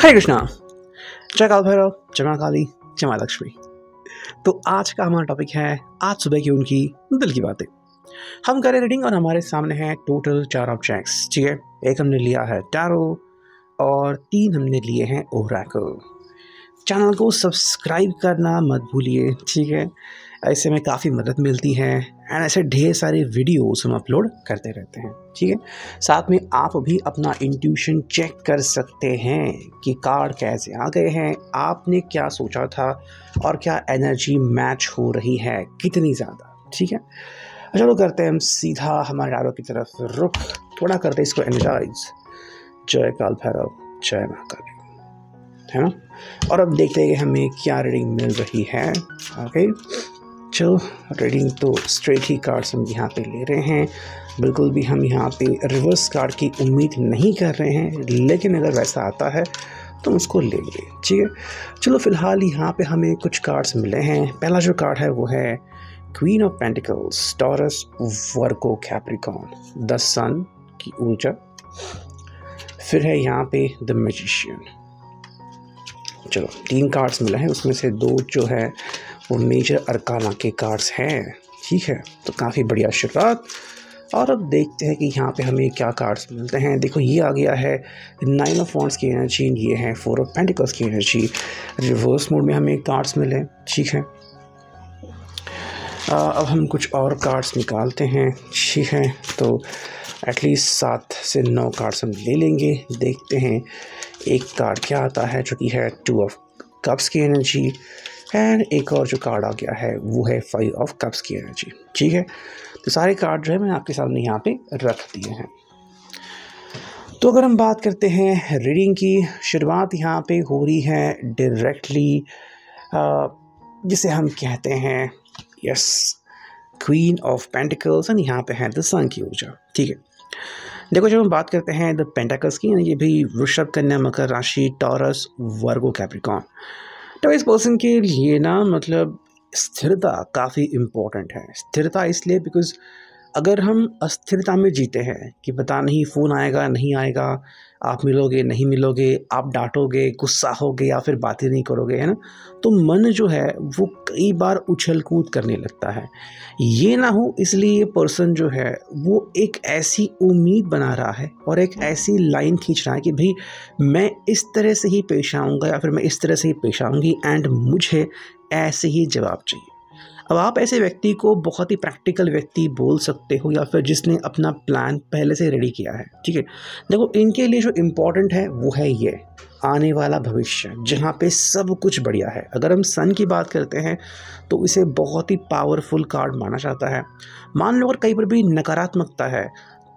हरे कृष्णा। जय काल भैरव, जय मां काली, जय मां लक्ष्मी। तो आज का हमारा टॉपिक है आज सुबह की उनकी दिल की बातें। हम करें रीडिंग और हमारे सामने है टोटल 4 ऑब्जेक्ट्स। ठीक है, एक हमने लिया है टैरो और 3 हमने लिए हैं ओरेकल। चैनल को सब्सक्राइब करना मत भूलिए, ठीक है। ऐसे में काफ़ी मदद मिलती है एंड ऐसे ढेर सारे वीडियोस हम अपलोड करते रहते हैं, ठीक है। साथ में आप भी अपना इंट्यूशन चेक कर सकते हैं कि कार्ड कैसे आ गए हैं, आपने क्या सोचा था और क्या एनर्जी मैच हो रही है, कितनी ज़्यादा, ठीक है। चलो करते हैं हम सीधा हमारे टैरो की तरफ रुख, थोड़ा करते इसको एनर्जाइज। जय काल भैरव, जय मां काली, है ना। और अब देखते हैं कि हमें क्या रीडिंग मिल रही है। ओके, चलो रीडिंग तो स्ट्रेट ही कार्ड्स हम यहाँ पे ले रहे हैं। बिल्कुल भी हम यहाँ पे रिवर्स कार्ड की उम्मीद नहीं कर रहे हैं, लेकिन अगर वैसा आता है तो उसको लेंगे, ठीक है। चलो फिलहाल यहाँ पे हमें कुछ कार्ड्स मिले हैं। पहला जो कार्ड है वो है queen of pentacles, Taurus, Virgo, Capricorn, the sun की ऊर्जा। फिर है यहाँ पे द मैजिशियन। चलो 3 कार्ड्स मिला है, उसमें से 2 जो है वो मेजर अरकाना के कार्ड्स हैं, ठीक है। तो काफ़ी बढ़िया शुरुआत। और अब देखते हैं कि यहाँ पे हमें क्या कार्ड्स मिलते हैं। देखो ये आ गया है 9 ऑफ वॉन्ड्स की एनर्जी, ये है 4 ऑफ पेंटिकल्स की एनर्जी। रिवर्स मोड में हमें कार्ड्स मिले, ठीक है। अब हम कुछ और कार्ड्स निकालते हैं, ठीक है। तो एटलीस्ट 7 से 9 कार्ड्स हम ले लेंगे। देखते हैं एक कार्ड क्या आता है जो कि है 2 ऑफ कप्स की एनर्जी एंड एक और जो कार्ड आ गया है वो है 5 ऑफ कप्स की एनर्जी, ठीक है। तो सारे कार्ड जो है मैंने आपके सामने यहाँ पे रख दिए हैं। तो अगर हम बात करते हैं रीडिंग की, शुरुआत यहाँ पे हो रही है डायरेक्टली जिसे हम कहते हैं yes queen of pentacles and यहाँ पे है द सन की ऊर्जा, ठीक है। देखो जब हम बात करते हैं द पेंटाकल्स की, ये भी वृषभ, कन्या, मकर राशि, टॉरस, वर्गो, कैप्रिकॉर्न। तो इस पर्सन के लिए ना मतलब स्थिरता काफ़ी इम्पोर्टेंट है। स्थिरता इसलिए बिकॉज अगर हम अस्थिरता में जीते हैं कि पता नहीं फ़ोन आएगा नहीं आएगा, आप मिलोगे नहीं मिलोगे, आप डांटोगे, गुस्सा होगे या फिर बातें नहीं करोगे, है ना, तो मन जो है वो कई बार उछल कूद करने लगता है। ये ना हो इसलिए ये पर्सन जो है वो एक ऐसी उम्मीद बना रहा है और एक ऐसी लाइन खींच रहा है कि भाई मैं इस तरह से ही पेश आऊँगा या फिर मैं इस तरह से ही पेश आऊँगी एंड मुझे ऐसे ही जवाब चाहिए। अब आप ऐसे व्यक्ति को बहुत ही प्रैक्टिकल व्यक्ति बोल सकते हो या फिर जिसने अपना प्लान पहले से रेडी किया है, ठीक है। देखो इनके लिए जो इम्पोर्टेंट है वो है ये आने वाला भविष्य जहाँ पे सब कुछ बढ़िया है। अगर हम सन की बात करते हैं तो इसे बहुत ही पावरफुल कार्ड माना जाता है। मान लो अगर कहीं पर भी नकारात्मकता है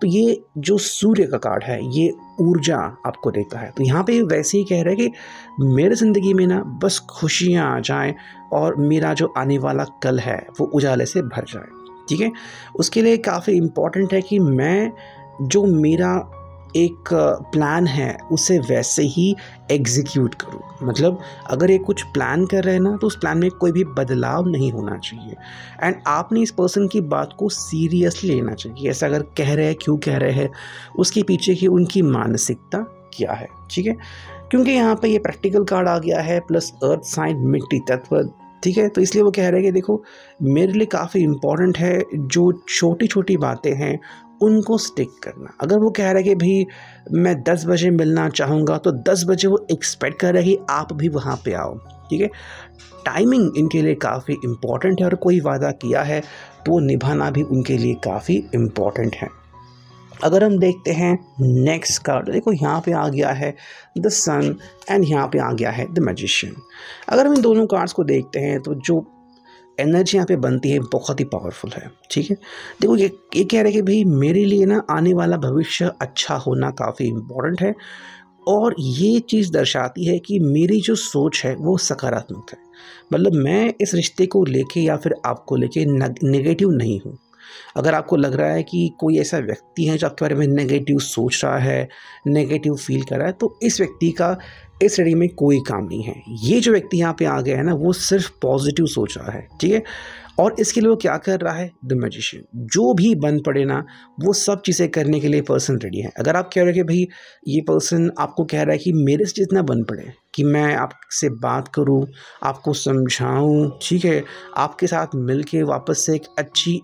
तो ये जो सूर्य का कार्ड है ये ऊर्जा आपको देता है। तो यहाँ पे वैसे ही कह रहे हैं कि मेरे ज़िंदगी में ना बस खुशियाँ आ जाएं और मेरा जो आने वाला कल है वो उजाले से भर जाए, ठीक है। उसके लिए काफ़ी इम्पॉर्टेंट है कि मैं जो मेरा एक प्लान है उसे वैसे ही एग्जीक्यूट करूँ। मतलब अगर ये कुछ प्लान कर रहे हैं ना तो उस प्लान में कोई भी बदलाव नहीं होना चाहिए एंड आपने इस पर्सन की बात को सीरियसली लेना चाहिए। ऐसा अगर कह रहे हैं, क्यों कह रहे हैं, उसके पीछे की उनकी मानसिकता क्या है, ठीक है। क्योंकि यहाँ पे ये प्रैक्टिकल कार्ड आ गया है प्लस अर्थ साइन मिट्टी तत्व, ठीक है। तो इसलिए वो कह रहे हैं कि देखो मेरे लिए काफ़ी इम्पॉर्टेंट है जो छोटी छोटी बातें हैं उनको स्टिक करना। अगर वो कह रहा है कि भाई मैं 10 बजे मिलना चाहूँगा तो 10 बजे वो एक्सपेक्ट कर रहे हैं कि आप भी वहाँ पे आओ, ठीक है। टाइमिंग इनके लिए काफ़ी इम्पॉर्टेंट है और कोई वादा किया है तो निभाना भी उनके लिए काफ़ी इम्पॉर्टेंट है। अगर हम देखते हैं नेक्स्ट कार्ड, देखो यहाँ पे आ गया है द सन एंड यहाँ पे आ गया है द मैजिशियन। अगर हम इन दोनों कार्ड्स को देखते हैं तो जो एनर्जी यहाँ पे बनती है बहुत ही पावरफुल है, ठीक है। देखो ये कह रहे हैं कि भाई मेरे लिए ना आने वाला भविष्य अच्छा होना काफ़ी इम्पोर्टेंट है और ये चीज़ दर्शाती है कि मेरी जो सोच है वो सकारात्मक है। मतलब मैं इस रिश्ते को लेके या फिर आपको लेके नेगेटिव नहीं हूँ। अगर आपको लग रहा है कि कोई ऐसा व्यक्ति है जो आपके बारे में नेगेटिव सोच रहा है, नेगेटिव फील कर रहा है, तो इस व्यक्ति का इस रीडिंग में कोई काम नहीं है। ये जो व्यक्ति यहाँ पे आ गया है ना, वो सिर्फ पॉजिटिव सोच रहा है, ठीक है। और इसके लिए वो क्या कर रहा है, द मैजिशियन, जो भी बन पड़े ना वो सब चीज़ें करने के लिए पर्सन रेडी है। अगर आप कह रहे हो कि भाई ये पर्सन आपको कह रहा है कि मेरे से जितना बन पड़े, कि मैं आपसे बात करूं, आपको समझाऊं, ठीक है, आपके साथ मिलके वापस से एक अच्छी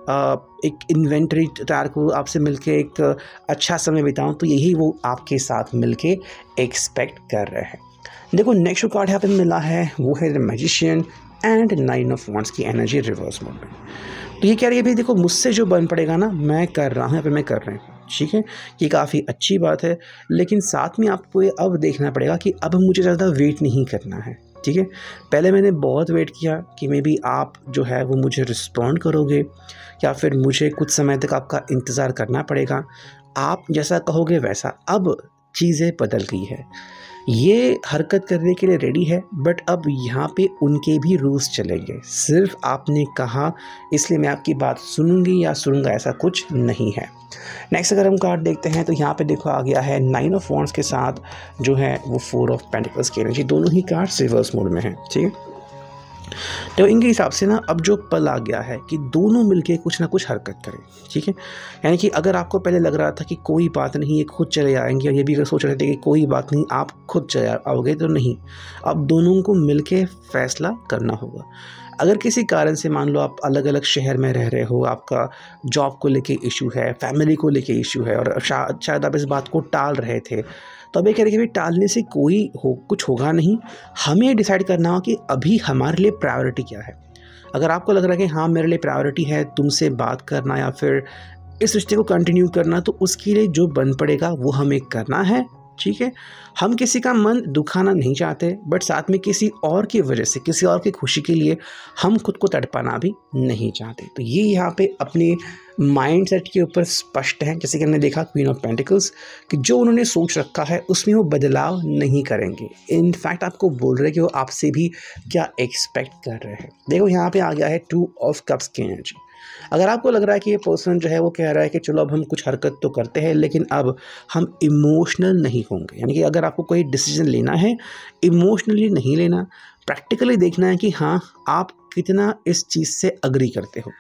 एक इन्वेंटरी तैयार करूँ, आपसे मिलके एक अच्छा समय बिताऊं, तो यही वो आपके साथ मिलके एक्सपेक्ट कर रहे हैं। देखो नेक्स्ट जो कार्ड यहाँ पे मिला है वो है the magician and 9 of wands की एनर्जी रिवर्स मोड में। तो ये कह रही है भाई देखो मुझसे जो बन पड़ेगा ना मैं कर रहा हूँ, यहाँ पे मैं कर रहा हूँ, ठीक है, ये काफ़ी अच्छी बात है। लेकिन साथ में आपको ये अब देखना पड़ेगा कि अब मुझे ज़्यादा वेट नहीं करना है, ठीक है। पहले मैंने बहुत वेट किया कि मे बी आप जो है वो मुझे रिस्पॉन्ड करोगे या फिर मुझे कुछ समय तक आपका इंतज़ार करना पड़ेगा, आप जैसा कहोगे वैसा। अब चीज़ें बदल गई है, ये हरकत करने के लिए रेडी है, बट अब यहाँ पे उनके भी रूल्स चलेंगे। सिर्फ आपने कहा इसलिए मैं आपकी बात सुनूंगी या सुनूंगा, ऐसा कुछ नहीं है। नेक्स्ट अगर हम कार्ड देखते हैं तो यहाँ पे देखो आ गया है 9 ऑफ वांड्स के साथ जो है वो 4 ऑफ पेंटिकल्स की एनर्जी, दोनों ही कार्ड्स रिवर्स मोड में है, ठीक है। तो इनके हिसाब से ना अब जो पल आ गया है कि दोनों मिलके कुछ ना कुछ हरकत करें, ठीक है। यानी कि अगर आपको पहले लग रहा था कि कोई बात नहीं ये खुद चले आएंगे, और ये भी अगर सोच रहे थे कि कोई बात नहीं आप खुद चले आओगे, तो नहीं, अब दोनों को मिलके फैसला करना होगा। अगर किसी कारण से मान लो आप अलग अलग शहर में रह रहे हो, आपका जॉब को लेके इशू है, फैमिली को लेके इशू है, और शायद आप इस बात को टाल रहे थे, तो अब ये कह रहे कि भाई टालने से कुछ होगा नहीं। हमें डिसाइड करना हो कि अभी हमारे लिए प्रायोरिटी क्या है। अगर आपको लग रहा है कि हाँ मेरे लिए प्रायोरिटी है तुमसे बात करना या फिर इस रिश्ते को कंटिन्यू करना, तो उसके लिए जो बन पड़ेगा वो हमें करना है, ठीक है। हम किसी का मन दुखाना नहीं चाहते, बट साथ में किसी और की वजह से, किसी और की खुशी के लिए हम खुद को तड़पाना भी नहीं चाहते। तो ये यहाँ पे अपने माइंडसेट के ऊपर स्पष्ट है। जैसे कि हमने देखा क्वीन ऑफ पेंटिकल्स कि जो उन्होंने सोच रखा है उसमें वो बदलाव नहीं करेंगे। इनफैक्ट आपको बोल रहे हैं कि वो आपसे भी क्या एक्सपेक्ट कर रहे हैं। देखो यहाँ पे आ गया है 2 ऑफ कप्स की एनर्जी। अगर आपको लग रहा है कि ये पर्सन जो है वो कह रहा है कि चलो अब हम कुछ हरकत तो करते हैं लेकिन अब हम इमोशनल नहीं होंगे, यानी कि अगर आपको कोई डिसीजन लेना है इमोशनली नहीं लेना, प्रैक्टिकली देखना है कि हाँ आप कितना इस चीज़ से अग्री करते हो।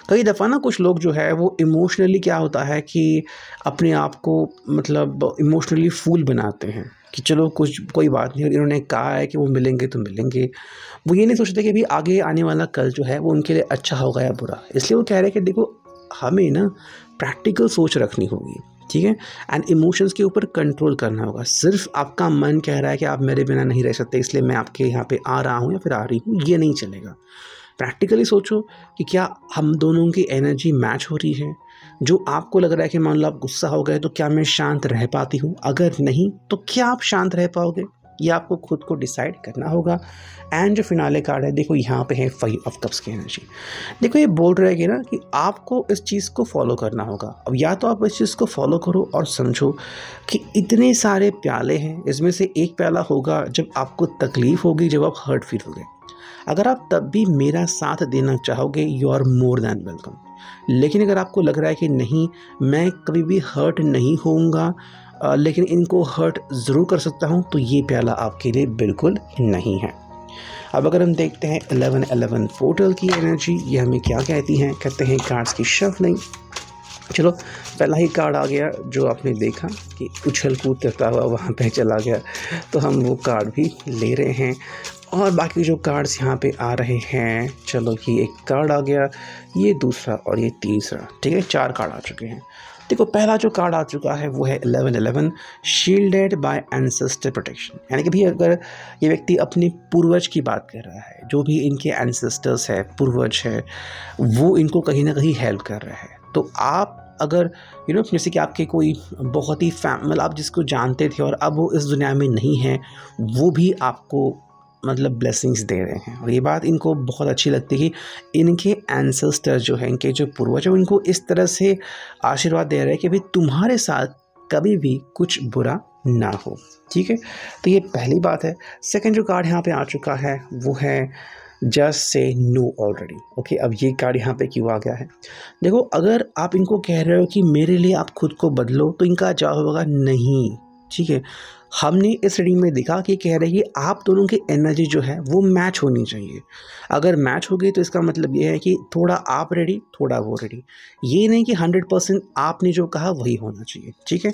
कई दफ़ा ना कुछ लोग जो है वो इमोशनली क्या होता है कि अपने आप को मतलब इमोशनली फूल बनाते हैं कि चलो कोई बात नहीं, इन्होंने कहा है कि वो मिलेंगे तो मिलेंगे। वो ये नहीं सोचते कि भी आगे आने वाला कल जो है वो उनके लिए अच्छा होगा या बुरा। इसलिए वो कह रहे हैं कि देखो हमें ना प्रैक्टिकल सोच रखनी होगी, ठीक है, एंड इमोशंस के ऊपर कंट्रोल करना होगा। सिर्फ आपका मन कह रहा है कि आप मेरे बिना नहीं रह सकते इसलिए मैं आपके यहाँ पे आ रहा हूँ या फिर आ रही हूँ, ये नहीं चलेगा। प्रैक्टिकली सोचो कि क्या हम दोनों की एनर्जी मैच हो रही है। जो आपको लग रहा है कि मान लो आप गुस्सा हो गए तो क्या मैं शांत रह पाती हूँ, अगर नहीं तो क्या आप शांत रह पाओगे, ये आपको खुद को डिसाइड करना होगा। एंड जो फिनाले कार्ड है देखो यहाँ पे है 5 ऑफ कप्स की एनर्जी। देखो ये बोल रहे हैं ना कि आपको इस चीज़ को फॉलो करना होगा। अब या तो आप इस चीज़ को फॉलो करो और समझो कि इतने सारे प्याले हैं, इसमें से एक प्याला होगा जब आपको तकलीफ़ होगी, जब आप हर्ट फील होगे। अगर आप तब भी मेरा साथ देना चाहोगे you are more than welcome. लेकिन अगर आपको लग रहा है कि नहीं मैं कभी भी हर्ट नहीं होऊंगा लेकिन इनको हर्ट ज़रूर कर सकता हूं, तो ये प्याला आपके लिए बिल्कुल नहीं है। अब अगर हम देखते हैं 11-11 पोर्टल की एनर्जी, ये हमें क्या कहती हैं, कहते हैं कार्ड्स की शफलिंग। चलो पहला ही कार्ड आ गया जो आपने देखा कि उछल कूद करता हुआ वहाँ पे चला गया, तो हम वो कार्ड भी ले रहे हैं। और बाकी जो कार्ड्स यहाँ पे आ रहे हैं, चलो ये एक कार्ड आ गया, ये दूसरा और ये तीसरा, ठीक है, 4 कार्ड आ चुके हैं। देखो पहला जो कार्ड आ चुका है वो है 11-11 शील्डेड बाय एंसेस्टर प्रोटेक्शन। यानी कि भी अगर ये व्यक्ति अपने पूर्वज की बात कर रहा है, जो भी इनके एंसेस्टर्स है, पूर्वज है, वो इनको कहीं ना कहीं हेल्प कर रहा है। तो आप अगर जैसे कि आपके कोई बहुत ही मतलब आप जिसको जानते थे और अब वो इस दुनिया में नहीं है, वो भी आपको मतलब ब्लेसिंग्स दे रहे हैं। और ये बात इनको बहुत अच्छी लगती है कि इनके एंसेस्टर्स जो हैं, इनके जो पूर्वज हैं, इनको इस तरह से आशीर्वाद दे रहे हैं कि भाई तुम्हारे साथ कभी भी कुछ बुरा ना हो, ठीक है। तो ये पहली बात है। सेकंड जो कार्ड यहाँ पे आ चुका है वो है just say know already. Okay, अब ये कार्ड यहाँ पे क्यों आ गया है, देखो अगर आप इनको कह रहे हो कि मेरे लिए आप खुद को बदलो, तो इनका जवाब होगा नहीं, ठीक है। हमने इस रीडिंग में देखा कि कह रही है आप दोनों की एनर्जी जो है वो मैच होनी चाहिए। अगर मैच हो गई तो इसका मतलब ये है कि थोड़ा आप रेडी, थोड़ा वो रेडी। ये नहीं कि 100% आपने जो कहा वही होना चाहिए, ठीक है।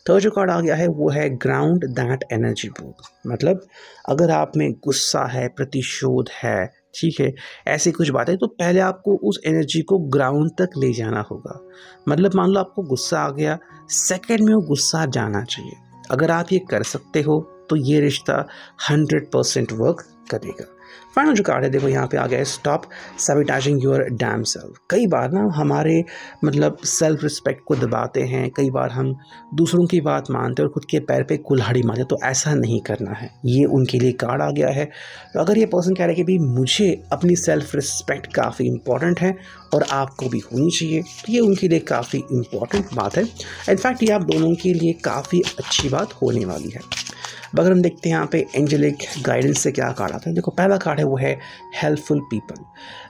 थर्ड जो कार्ड आ गया है वो है ग्राउंड दैट एनर्जी बोथ। मतलब अगर आप में गुस्सा है, प्रतिशोध है, ठीक है, ऐसी कुछ बात है, तो पहले आपको उस एनर्जी को ग्राउंड तक ले जाना होगा। मतलब मान लो आपको गुस्सा आ गया, सेकंड में वो गुस्सा जाना चाहिए। अगर आप ये कर सकते हो तो ये रिश्ता 100% वर्क करेगा। फाइनल जो कार्ड है देखो यहाँ पे आ गया है स्टॉप सबैटेजिंग योर डैम सेल्फ। कई बार ना हमारे मतलब सेल्फ रिस्पेक्ट को दबाते हैं, कई बार हम दूसरों की बात मानते हैं और खुद के पैर पे कुल्हाड़ी मारते हैं, तो ऐसा नहीं करना है। ये उनके लिए कार्ड आ गया है। तो अगर ये पर्सन कह रहा है कि भाई मुझे अपनी सेल्फ रिस्पेक्ट काफ़ी इंपॉर्टेंट है और आपको भी होनी चाहिए, तो ये उनके लिए काफ़ी इंपॉर्टेंट बात है। इनफैक्ट ये आप दोनों के लिए काफ़ी अच्छी बात होने वाली है। अब अगर हम देखते हैं यहाँ पे एंजेलिक गाइडेंस से क्या कार्ड आता है, देखो पहला कार्ड है वो है हेल्पफुल पीपल।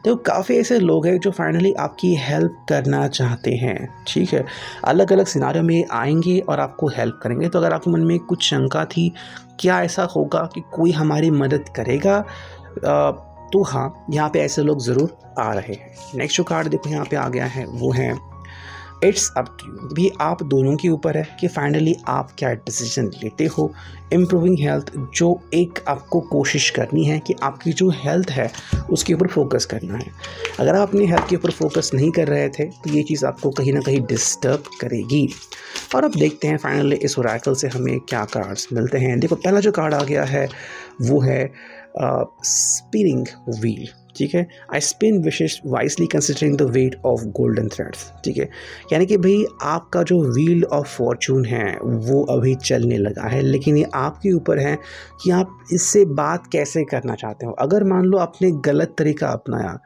देखो काफ़ी ऐसे लोग हैं जो फाइनली आपकी हेल्प करना चाहते हैं, ठीक है। अलग अलग सिनारियों में आएंगे और आपको हेल्प करेंगे। तो अगर आपके मन में कुछ शंका थी क्या ऐसा होगा कि कोई हमारी मदद करेगा, तो हाँ, यहाँ पे ऐसे लोग ज़रूर आ रहे हैं। नेक्स्ट जो कार्ड देखो यहाँ पे आ गया है वो है इट्स अप टू यू। भी आप दोनों के ऊपर है कि फाइनली आप क्या डिसीजन लेते हो। इम्प्रूविंग हेल्थ, जो एक आपको कोशिश करनी है कि आपकी जो हेल्थ है उसके ऊपर फोकस करना है। अगर आप अपनी हेल्थ के ऊपर फोकस नहीं कर रहे थे तो ये चीज़ आपको कहीं ना कहीं डिस्टर्ब करेगी। और अब देखते हैं फाइनली इस ओरेकल से हमें क्या कार्ड्स मिलते हैं। देखो पहला जो कार्ड आ गया है वो है स्पिनिंग व्हील, ठीक है। I spin wishes wisely considering the weight of golden threads, ठीक है। यानी कि भाई आपका जो व्हील ऑफ फॉर्चून है वो अभी चलने लगा है, लेकिन ये आपके ऊपर है कि आप इससे बात कैसे करना चाहते हो। अगर मान लो आपने गलत तरीका अपनाया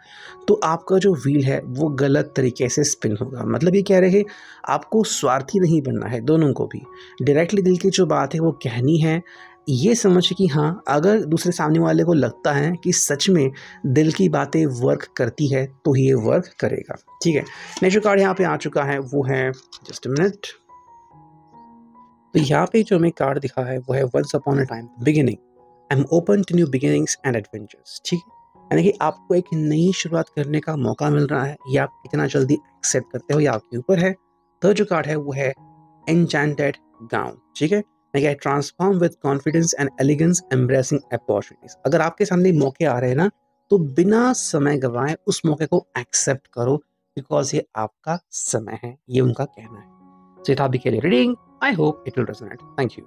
तो आपका जो व्हील है वो गलत तरीके से स्पिन होगा। मतलब ये कह रहे हैं आपको स्वार्थी नहीं बनना है, दोनों को भी डायरेक्टली दिल की जो बात है वो कहनी है। ये समझ कि हाँ, अगर दूसरे सामने वाले को लगता है कि सच में दिल की बातें वर्क करती है तो ये वर्क करेगा, ठीक है। नेक्स्ट जो कार्ड यहाँ पे आ चुका है वो है जस्ट अ मिनट। तो यहाँ पे जो हमें कार्ड दिखा है वो है once upon a time beginning, I am open to new beginnings and adventures, ठीक है। यानी कि आपको एक नई शुरुआत करने का मौका मिल रहा है, ये आप कितना जल्दी एक्सेप्ट करते हो ये आपके ऊपर है। तो जो कार्ड है वो है एन्चेंटेड गाउन, ठीक है। I transform with confidence and elegance embracing opportunities. अगर आपके सामने मौके आ रहे हैं ना तो बिना समय गवाए उस मौके को एक्सेप्ट करो, बिकॉज ये आपका समय है, ये उनका कहना है। So ये था अभी के लिए reading. I hope it will resonate. Thank you.